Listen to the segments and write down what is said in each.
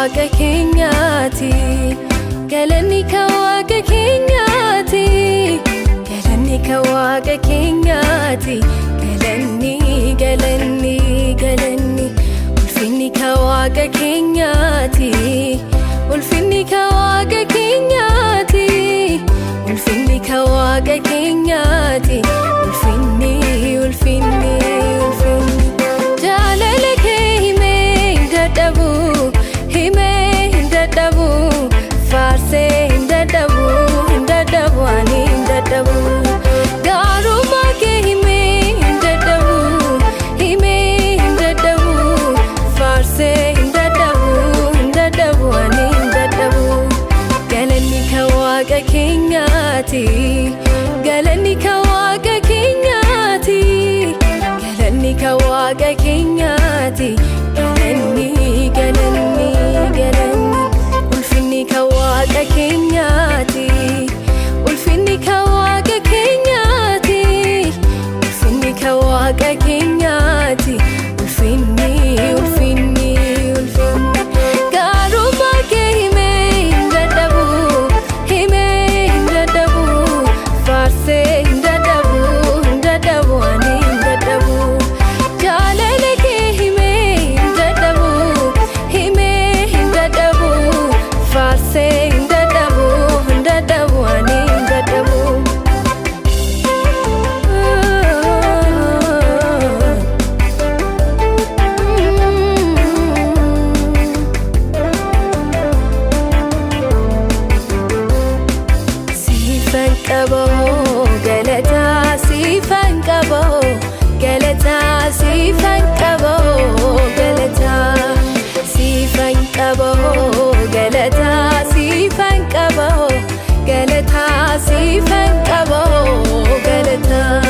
kawaqa keenyaati galanni kawaqa keenyaati galanni kawaqa keenyaati galanni galanni galanni ulfinni kawaqa keenyaati ulfinni kawaqa keenyaati ulfinni kawaqa keenyaati ulfinni ulfinni ulfinni jaalala kee himee dadhabu himee dadhabu faarsee dadhabu ani dadhabu gaarummaa kee himee dadhabu faarsee dadhabu ani dadhabu galanni kawaqa keenyaati galanni kawaqa keenyaati galanni kawaqa keenyaati galanni galanni galanni ulfinni kawaqa keenyaati ulfinni kawaqa keenyaati ulfinni kawaqa keenyaati ulfinni ulfinni ulfinni gaarummaa kee himee dadhabu faarsee dadhabu ani dadhabu jaalala kee himee dadhabu faarsee dadhabu ani dadhabu siifan qaboo galataa siifan qaboo galataa siifan qaboo galataa siifan qaboo galataa siifan qaboo galataa siifan qaboo galataa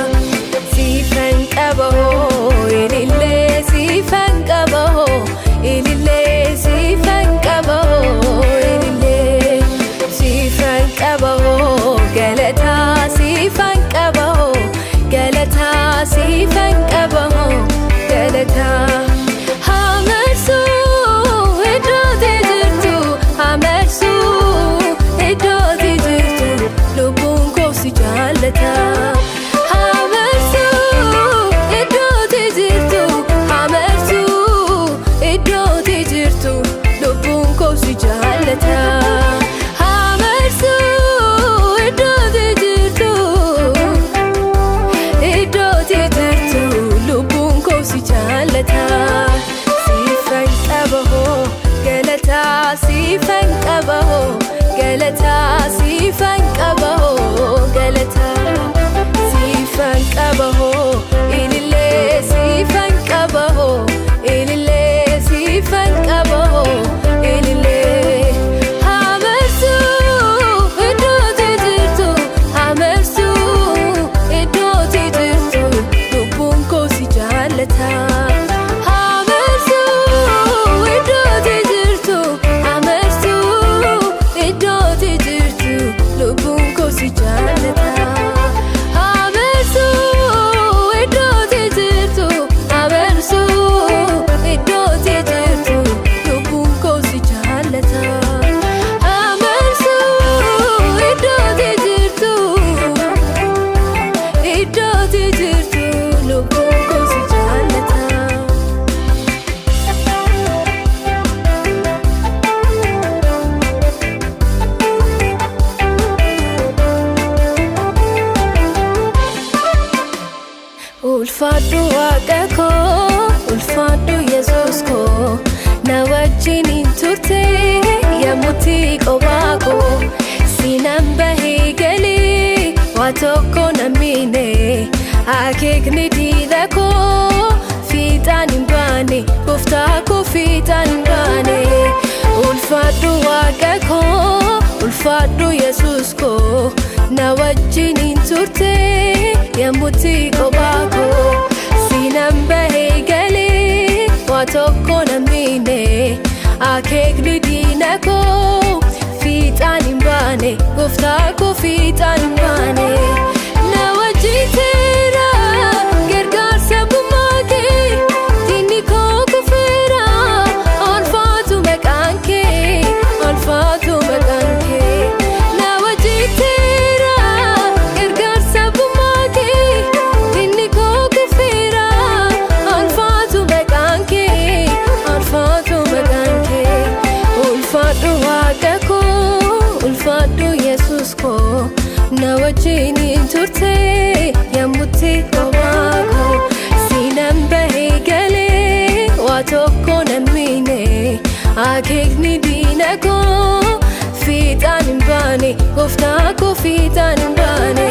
siifan qaboo ilillee siifan qaboo ilillee siifan qaboo ilillee siifan qaboo galataa siifan qaboo galataa siifan qaboo galataa hamersuu iddootii jirtu hamersuu iddootii jirtu lubbuun koo si jaallata hamersuu iddootii jirtu hamersuu iddootii jirtu lubbuun koo si jaallata siifan qaboo galataa siifan qaboo galataa siifan qaboo galataa siifan qaboo ilillee siifan qaboo ilillee siifan qaboo ilillee hamersuu iddootii jirtu hamersuu iddootii jirtu lubbuun koo si jaallata ulfaadhu waaqa koo ulfaadhu yesuus koo na wajjin turte yemmutti qophaa koo sinan bahee galee waa tokko nan miine akeekni diina koo fiixaan hin baane gooftaa koo fiixaan hin baane ulfaadhu waaqa koo ulfaadhu yesuus koo na wajjin turte yemmutti qophaa koo sinan bahee galee waa tokko nan miine akeekni diina koo fiixaan hin baane gooftaa koo fiixaan hin baane na wajjin teera gargaarsa bummaa kee diinni koo kufeera ulfaatu maqaan kee gooftaa koo fiixaan hin baane.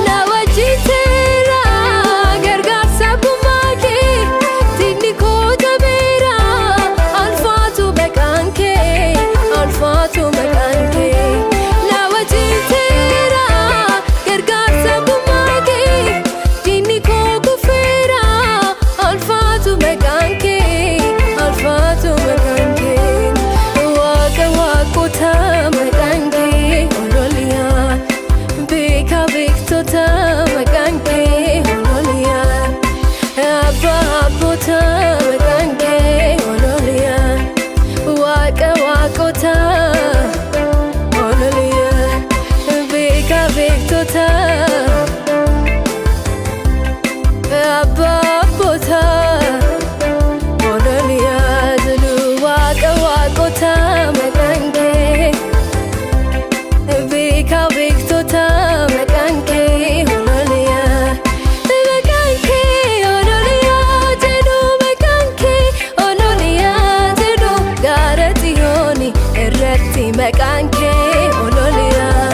Na wajjin teera gargaarsa gumaa kee diinni koo jabeera ulfaatu maqaan kee ulfaatu maqaan kee. Na wajjin teera gargaarsa gumaa kee diinni koo kufeera ulfaatu maqaan kee ulfaatu maqaan kee. Waaqa waaqota maqaan kee ololiyaa beeka beektota maqaan kee ololiyaa abbaa abboota maqaan kee ololiyaa waaqa waaqota ololiyaa beeka beektota abbaa abboota ololiyaa jedhu waaqa waaqota maqaan kee beeka beektota maqaan kee ololiyaa maqaan kee ololiyaa jedhu maqaan kee ololiyaa jedhu gaara Xiyooni irratti maqaan kee ololiyaa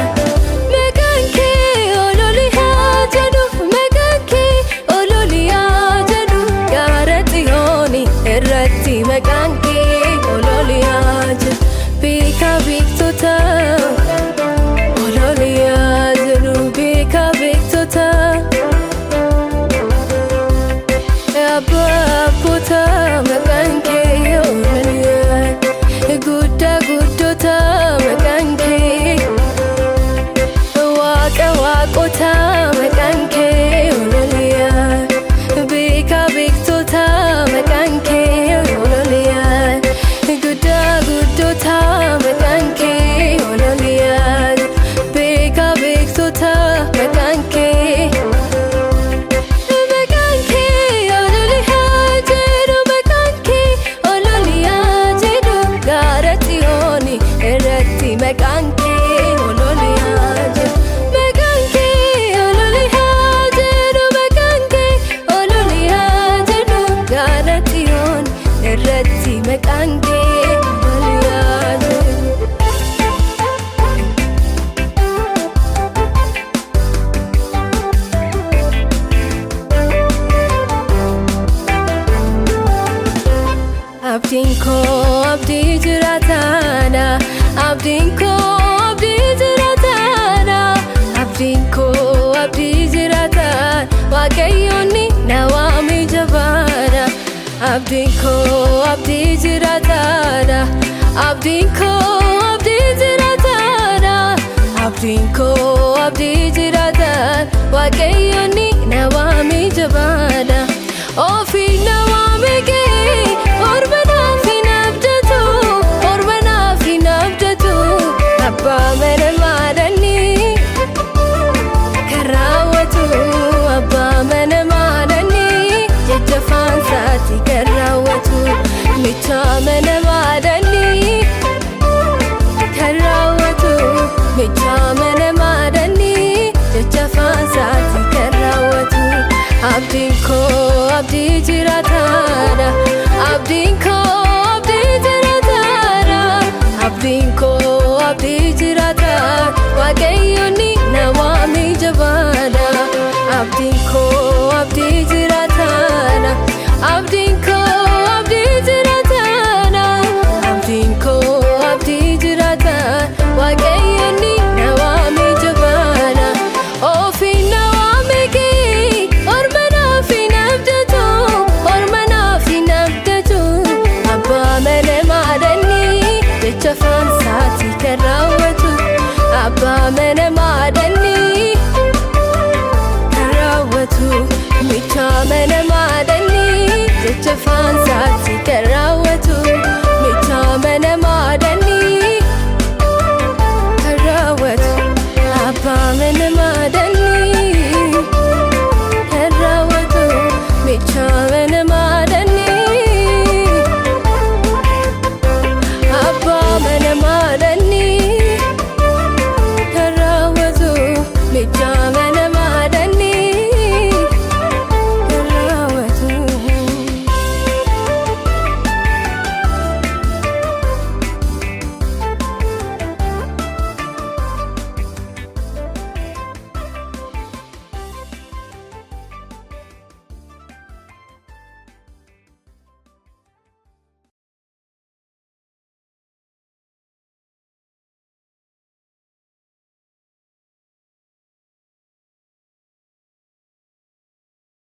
maqaan kee ololiyaa jedhu maqaan kee ololiyaa jedhu gaara Xiyooni irratti maqaan kee ololiyaa jedhu beeka beektota ololiyaa jedhu beeka beektota abbaa abboota maqaan kee ololiyaa guddaa guddoota maqaan kee waaqa waaqota maqaan kee ololiyaa beeka beektota maqaan kee ololiyaa guddaa guddoota maqaan kee ololiyaa beeka beektota maqaan kee maqaan kee ololiyaa jedhu maqaan kee ololiyaa jedhu gaara Xiyooni irratti maqaan kee ololiyaa jedhu maqaan kee ololiyaa jedhu maqaan kee ololiyaa jedhu gaara Xiyooni irratti maqaan kee ololiyaa jedhu. Abdiin koo abdii jiraataadha abdiin koo abdii jiraataadha abdiin koo abdii jiraataadha waaqayyoonni na waami jabaadha abdiin koo abdii jiraataadha abdiin koo abdii jiraataadha abdiin koo abdii jiraataadha waaqayyoonni na waami jabaadha ofii na waami kee ormanaaf hin abdatu ormanaaf hin abdatu abbaa mana maadanii kan raawwatu abbaa mana maadanii jecha faansaati kan raawwatu michaa mana maadanii kan raawwatu michaa mana maadanii jecha faansaati kan raawwatu abdiin koo abdii jiraataadha abdiin koo abdii jiraataadha abdiin koo abdii jiraataadha waaqayyoonni na waami jabaadha abdiin koo abdii jiraataadha abdiin koo abdii jiraataadha abdiin koo abdii jiraataadha waaqayyoonni na waami jabaadha ofii na waami kee ormanaaf hin abdatu ormanaaf hin abdatu abbaa mana maadanii jecha faansaati kan raawwatu abbaa mana maadanii kan raawwatu michaa mana